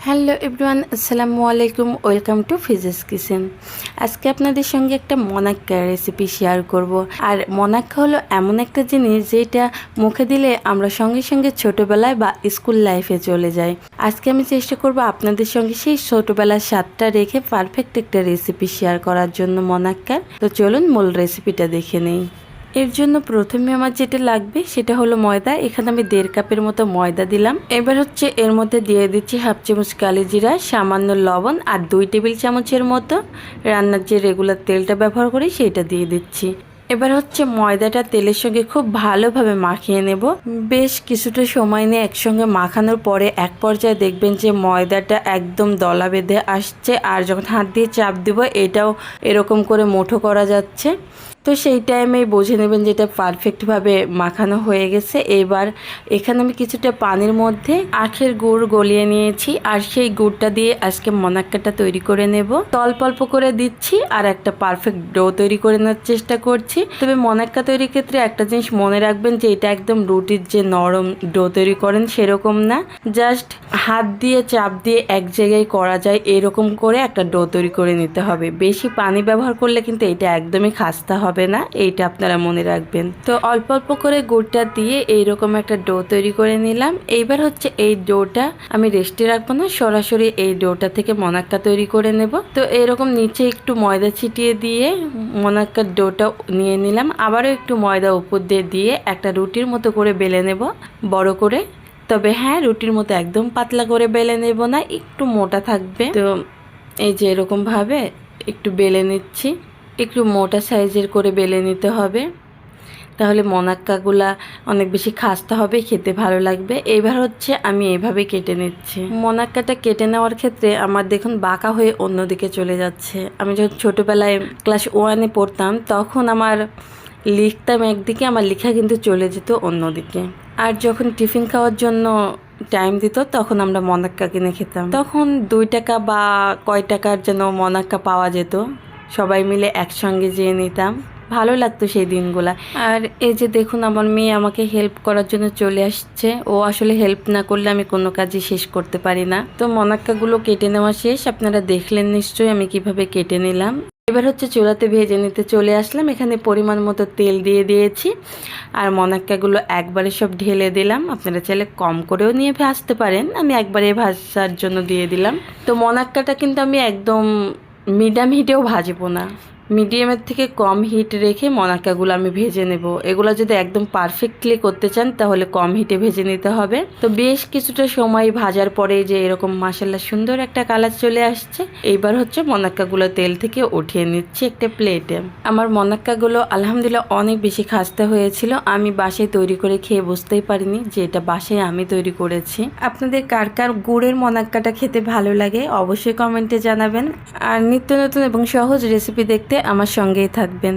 Hello everyone, আসসালামু আলাইকুম। Welcome to ফিজেস kitchen. আজকে আপনাদের সঙ্গে একটা মনাক্কা রেসিপি শেয়ার করব। আর মনাক্কা হলো এমন একটা জিনিস যেটা মুখে দিলে আমরা সঙ্গে সঙ্গে ছোটোবেলায় বা স্কুল লাইফে চলে যাই। আজকে আমি চেষ্টা করব আপনাদের সঙ্গে সেই ছোটোবেলার স্বাদটা রেখে পারফেক্ট একটা রেসিপি শেয়ার করার জন্য মনাক্কার। তো চলুন মূল রেসিপিটা দেখে নেই। এর জন্য প্রথমে আমার যেটা লাগবে সেটা হলো ময়দা। এখানে আমি 1.5 কাপের মতো ময়দা দিলাম। এবার হচ্ছে এর মধ্যে দিয়ে দিচ্ছি হাফ চামচ কালি জিরা, সামান্য লবণ আর 2 টেবিল চামচের মতো রান্নার যে রেগুলার তেলটা ব্যবহার করি সেটা দিয়ে দিচ্ছি। এবার হচ্ছে ময়দাটা তেলের সঙ্গে খুব ভালোভাবে মাখিয়ে নেব। বেশ কিছুটা সময় নিয়ে একসঙ্গে মাখানোর পরে এক পর্যায়ে দেখবেন যে ময়দাটা একদম দলা বেঁধে আসছে, আর যখন হাত দিয়ে চাপ দিব এটাও এরকম করে মুঠো করা যাচ্ছে। তো সেই টাইমেই বুঝে নেবেন যেটা পারফেক্টভাবে মাখানো হয়ে গেছে। এবার এখানে আমি কিছুটা পানির মধ্যে আখের গুড় গলিয়ে নিয়েছি, আর সেই গুড়টা দিয়ে আজকে মনাক্কাটা তৈরি করে নেব। অল্প অল্প করে দিচ্ছি আর একটা পারফেক্ট ডো তৈরি করে নেওয়ার চেষ্টা করছি। তবে মনাক্কা তৈরির ক্ষেত্রে একটা জিনিস মনে রাখবেন যে এটা একদম রুটির যে নরম ডো তৈরি করেন সেরকম না, জাস্ট হাত দিয়ে চাপ দিয়ে এক জায়গায় করা যায় এরকম করে একটা ডো তৈরি করে নিতে হবে। বেশি পানি ব্যবহার করলে কিন্তু এটা একদমই খাস্তা হবে না, এইটা আপনারা মনে রাখবেন। তো অল্প অল্প করে গুড়টা দিয়ে এইরকম একটা ডো তৈরি করে নিলাম। এইবার হচ্ছে এই ডোটা আমি রেস্টে রাখবো না, সরাসরি এই ডোটা থেকে মনাক্কা তৈরি করে নেব। তো এরকম নিচে একটু ময়দা ছিটিয়ে দিয়ে মনাক্কার ডোটা নিয়ে নিলাম। আবারও একটু ময়দা উপর দিয়ে দিয়ে একটা রুটির মতো করে বেলে নেব বড় করে। তবে হ্যাঁ, রুটির মতো একদম পাতলা করে বেলে নেব না, একটু মোটা থাকবে। তো এই যে এরকমভাবে একটু বেলে নিচ্ছি। একটু মোটা সাইজের করে বেলে নিতে হবে, তাহলে মনাক্কাগুলা অনেক বেশি খাস্তা হবে, খেতে ভালো লাগবে। এবার হচ্ছে আমি এইভাবে কেটে নিচ্ছি। মনাক্কাটা কেটে নেওয়ার ক্ষেত্রে আমার দেখুন বাঁকা হয়ে অন্যদিকে চলে যাচ্ছে। আমি যখন ছোটোবেলায় ক্লাস 1-এ পড়তাম তখন আমার লিখতাম একদিকে, আমার লেখা কিন্তু চলে যেত অন্যদিকে। আর যখন টিফিন খাওয়ার জন্য টাইম দিত তখন আমরা মনাক্কা কিনে খেতাম। তখন 2 টাকা বা কয় টাকার যেন মনাক্কা পাওয়া যেত, সবাই মিলে একসঙ্গে যেয়ে নিতাম, ভালো লাগতো সেই দিনগুলা। আর এই যে দেখুন আমার মেয়ে আমাকে হেল্প করার জন্য চলে আসছে। ও আসলে হেল্প না করলে আমি কোনো কাজই শেষ করতে পারি না। তো মনাক্কাগুলো কেটে নেওয়া শেষ, আপনারা দেখলেন নিশ্চয়ই আমি কিভাবে কেটে নিলাম। এবার হচ্ছে চুলাতে ভেজে নিতে চলে আসলাম। এখানে পরিমাণ মতো তেল দিয়ে দিয়েছি আর মনাক্কাগুলো একবারে সব ঢেলে দিলাম। আপনারা চাইলে কম করেও নিয়ে ভাজতে পারেন, আমি একবারে ভাজার জন্য দিয়ে দিলাম। তো মনাক্কাটা কিন্তু আমি একদম মিডিয়াম হিটেও ভাজবো না, মিডিয়ামের থেকে কম হিট রেখে মনাক্কাগুলো আমি ভেজে নেব। এগুলো যদি একদম পারফেক্টলি করতে চান তাহলে কম হিটে ভেজে নিতে হবে। তো বেশ কিছুটা সময় ভাজার পরে যে এরকম মাশাআল্লাহ সুন্দর একটা কালার চলে আসছে। এইবার হচ্ছে মনাক্কাগুলো তেল থেকে উঠিয়ে নিচ্ছি একটা প্লেটে। আমার মনাক্কাগুলো আলহামদুলিল্লাহ অনেক বেশি খাস্তা হয়েছিল। আমি বাসায় তৈরি করে খেয়ে বুঝতেই পারিনি যে এটা বাসায় আমি তৈরি করেছি। আপনাদের কার কার গুড়ের মনাক্কাটা খেতে ভালো লাগে অবশ্যই কমেন্টে জানাবেন। আর নিত্য নতুন এবং সহজ রেসিপি দেখতে আমার সঙ্গেই থাকবেন।